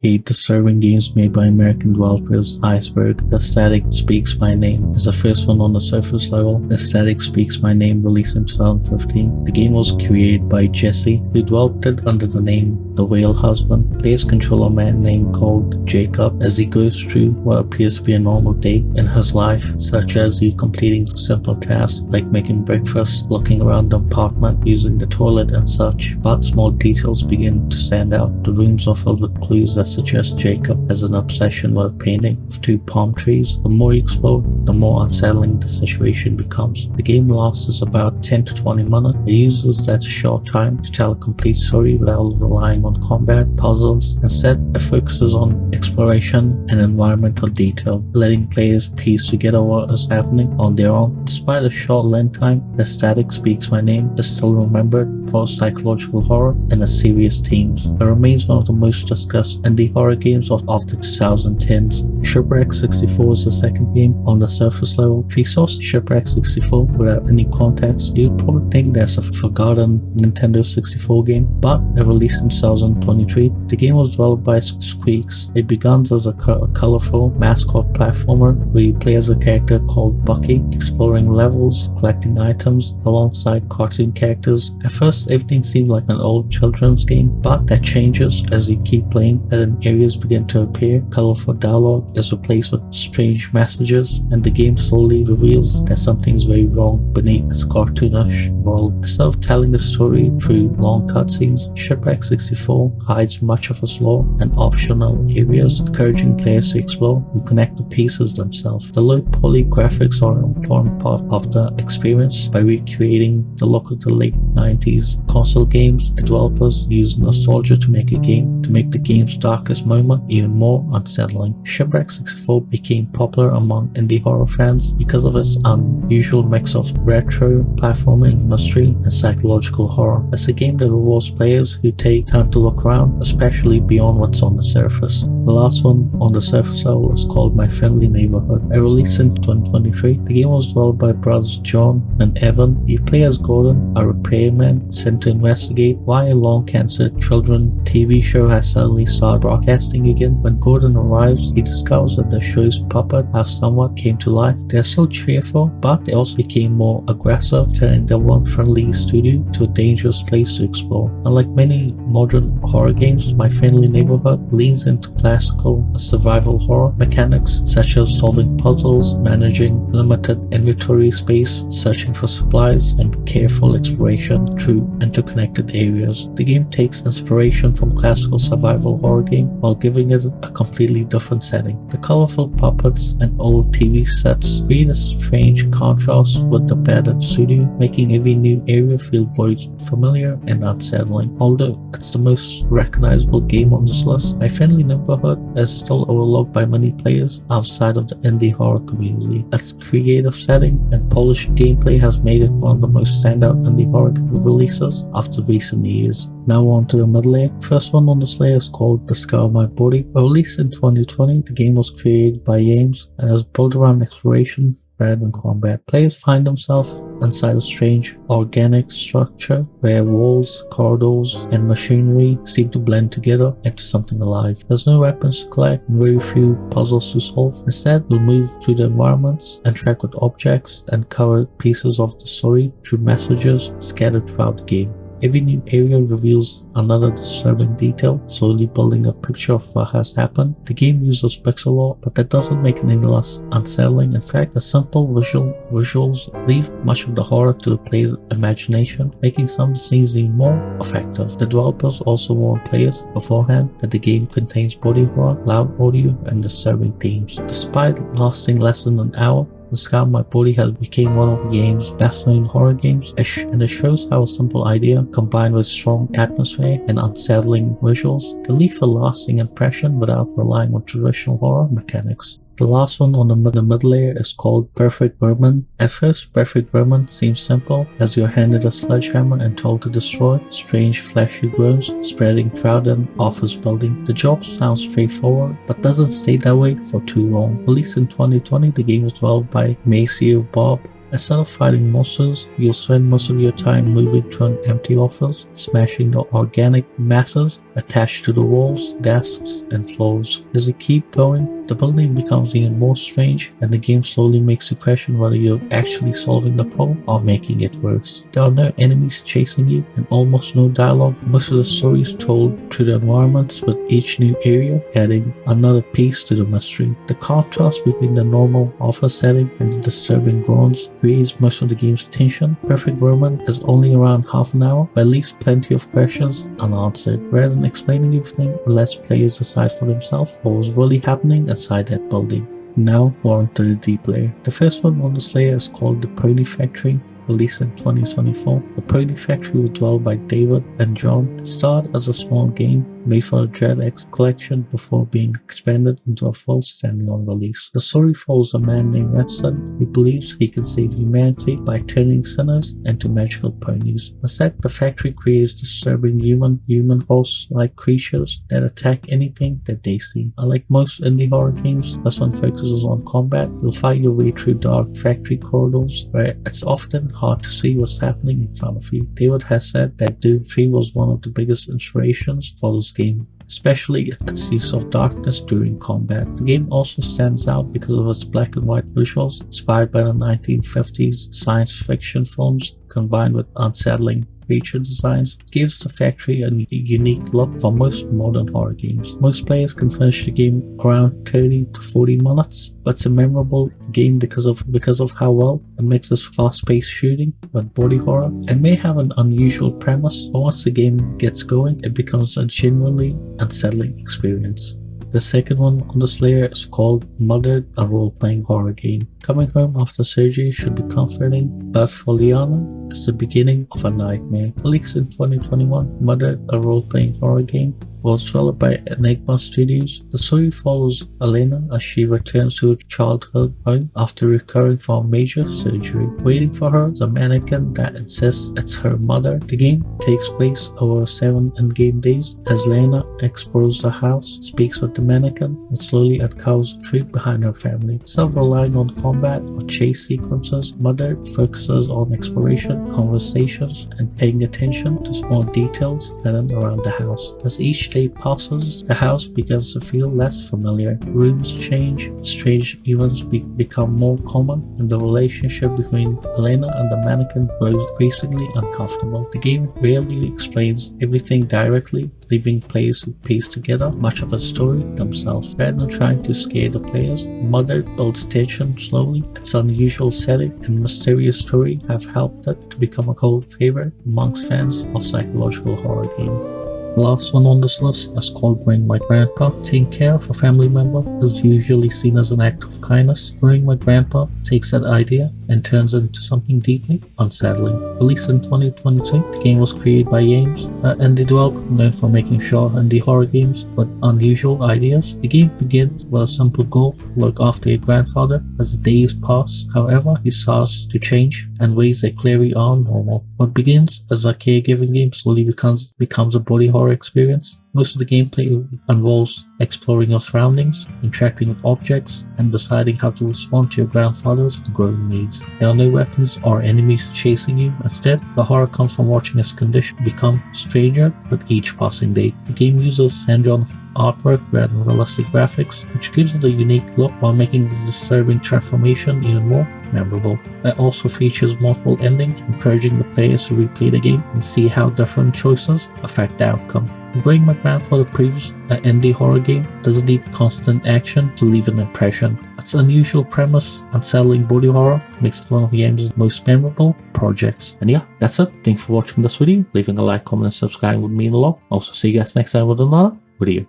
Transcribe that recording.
8 disturbing games made by American developers Iceberg. The Static Speaks My Name is the first one on the surface level. The Static Speaks My Name released in 2015. The game was created by Jesse, who developed it under the name The Whale Husband. Players control a man named called Jacob as he goes through what appears to be a normal day in his life, such as you completing simple tasks like making breakfast, looking around the apartment, using the toilet and such. But small details begin to stand out. The rooms are filled with clues that suggest Jacob has an obsession with a painting of 2 palm trees. The more you explore, the more unsettling the situation becomes. The game lasts about 10 to 20 minutes. It uses that short time to tell a complete story without relying on combat, puzzles. Instead, it focuses on exploration and environmental detail, letting players piece together what is happening on their own. Despite a short length time, The Static Speaks My Name is still remembered for psychological horror and its serious themes. It remains one of the most discussed indie horror games of the 2010s. Shipwreck 64 is the second game on the surface level. If you saw Shipwreck 64 without any context, you'd probably think that's a forgotten Nintendo 64 game, but it released in 2023. The game was developed by Squeaks. It begins as a colorful mascot platformer where you play as a character called Bucky, exploring levels, collecting items alongside cartoon characters. At first, everything seemed like an old children's game, but that changes as you keep playing and areas begin to appear. Colorful dialogue is replaced with strange messages, and the game slowly reveals that something's very wrong beneath its cartoonish world. Instead of telling the story through long cutscenes, Shipwreck 64 hides much of its lore and optional areas, encouraging players to explore and connect the pieces themselves. The low poly graphics are an important part of the experience. By recreating the look of the late 90s console games, the developers used nostalgia to make the game's darkest moment even more unsettling. Shipwreck 64 became popular among indie horror fans because of its unusual mix of retro, platforming, mystery, and psychological horror. It's a game that rewards players who take time to look around, especially beyond what's on the surface. The last one on the surface level is called My Friendly Neighborhood. It released in 2023. The game was developed by brothers John and Evan. You play as Gordon, a repairman sent to investigate why a long cancer children TV show has suddenly started broadcasting again. When Gordon arrives, he discovers that the show's puppet have somewhat came to life. They're still cheerful, but they also became more aggressive, turning their one-friendly studio to a dangerous place to explore. Unlike many modern horror games, My Friendly Neighborhood leans into classical survival horror mechanics such as solving puzzles, managing limited inventory space, searching for supplies, and careful exploration through interconnected areas. The game takes inspiration from classical survival horror game while giving it a completely different setting. The colorful puppets and old TV sets create a strange contrast with the bed and studio, making every new area feel both familiar and unsettling. Although it's the most recognizable game on this list, My Friendly Neighborhood is still overlooked by many players outside of the indie horror community. Its creative setting and polished gameplay has made it one of the most standout indie horror releases of the recent years. Now on to the middle layer. First one on this layer is called Discover My Body. Released in 2020, the game was created by James and is built around exploration rather than combat. Players find themselves inside a strange organic structure where walls, corridors, and machinery seem to blend together into something alive. There's no weapons to collect and very few puzzles to solve. Instead, we'll move through the environments, interact with objects, and cover pieces of the story through messages scattered throughout the game. Every new area reveals another disturbing detail, slowly building a picture of what has happened. The game uses pixel art, but that doesn't make it any less unsettling. In fact, the simple visuals leave much of the horror to the player's imagination, making some of the scenes even more effective. The developers also warn players beforehand that the game contains body horror, loud audio, and disturbing themes. Despite lasting less than an hour, Discover My Body has become one of the game's best-known horror games, and it shows how a simple idea, combined with strong atmosphere and unsettling visuals, can leave a lasting impression without relying on traditional horror mechanics. The last one on the middle layer is called Perfect Vermin. At first, Perfect Vermin seems simple as you're handed a sledgehammer and told to destroy strange fleshy growths spreading throughout an office building. The job sounds straightforward, but doesn't stay that way for too long. Released in 2020, the game was developed by Maceo Bob. Instead of fighting monsters, you'll spend most of your time moving to an empty office, smashing the organic masses attached to the walls, desks, and floors. As you keep going, the building becomes even more strange, and the game slowly makes you question whether you're actually solving the problem or making it worse. There are no enemies chasing you and almost no dialogue. Most of the story is told through the environments, with each new area adding another piece to the mystery. The contrast between the normal office setting and the disturbing grounds creates most of the game's tension. Perfect Roman is only around half an hour, but leaves plenty of questions unanswered. Rather than explaining everything, it lets players decide for themselves what was really happening inside that building. Now we're on to the deep layer. The first one on this layer is called the Pony Factory, released in 2024. The Pony Factory was developed by David and John. It started as a small game made for the DreadX collection before being expanded into a full standalone release. The story follows a man named Winston who believes he can save humanity by turning sinners into magical ponies. Instead, the factory creates disturbing human horse-like creatures that attack anything that they see. Unlike most indie horror games, this one focuses on combat. You'll fight your way through dark factory corridors where it's often hard to see what's happening in front of you. David has said that Doom 3 was one of the biggest inspirations for this game, especially its use of darkness during combat. The game also stands out because of its black and white visuals, inspired by the 1950s science fiction films combined with unsettling creature designs. It gives the factory a unique look for most modern horror games. Most players can finish the game around 30 to 40 minutes, but it's a memorable game because of how well it mixes fast-paced shooting with body horror. It may have an unusual premise, but once the game gets going, it becomes a genuinely unsettling experience. The second one on this layer is called Murdered, a role-playing horror game. Coming home after surgery should be comforting, but for Liana, it's the beginning of a nightmare. Released in 2021, Murdered, a role-playing horror game, was developed by Enigma Studios. The story follows Elena as she returns to her childhood home after recovering from a major surgery. Waiting for her is a mannequin that insists it's her mother. The game takes place over 7 in-game days as Lena explores the house, speaks with the mannequin, and slowly uncovers the truth behind her family. Instead of relying on combat or chase sequences, Murdered focuses on exploration, conversations, and paying attention to small details hidden around the house. As each day passes, the house begins to feel less familiar. Rooms change, strange events become more common, and the relationship between Elena and the mannequin grows increasingly uncomfortable. The game rarely explains everything directly, leaving players to piece together much of a story themselves. Rather than trying to scare the players, Murdered builds tension slowly. Its unusual setting and mysterious story have helped it to become a cult favorite amongst fans of psychological horror games. The last one on this list is called Bring My Grandpa. Taking care of a family member is usually seen as an act of kindness. Bring My Grandpa takes that idea and turns it into something deeply unsettling. Released in 2022, the game was created by Yames, an indie developer known for making short indie horror games with unusual ideas. The game begins with a simple goal: look after your grandfather. As the days pass, however, he starts to change in ways that clearly aren't normal. What begins as a caregiving game slowly becomes a body horror experience. Most of the gameplay involves exploring your surroundings, interacting with objects, and deciding how to respond to your grandfather's growing needs. There are no weapons or enemies chasing you. Instead, the horror comes from watching his condition become stranger with each passing day. The game uses hand-drawn artwork rather than realistic graphics, which gives it a unique look while making the disturbing transformation even more memorable. It also features multiple endings, encouraging the players to replay the game and see how different choices affect the outcome. Bring My Grandfather previous indie horror game doesn't need constant action to leave an impression. Its unusual premise, unsettling body horror, makes it one of Yames' most memorable projects. And yeah, that's it. Thanks for watching this video. Leaving a like, comment, and subscribing would mean a lot. Also, see you guys next time with another video.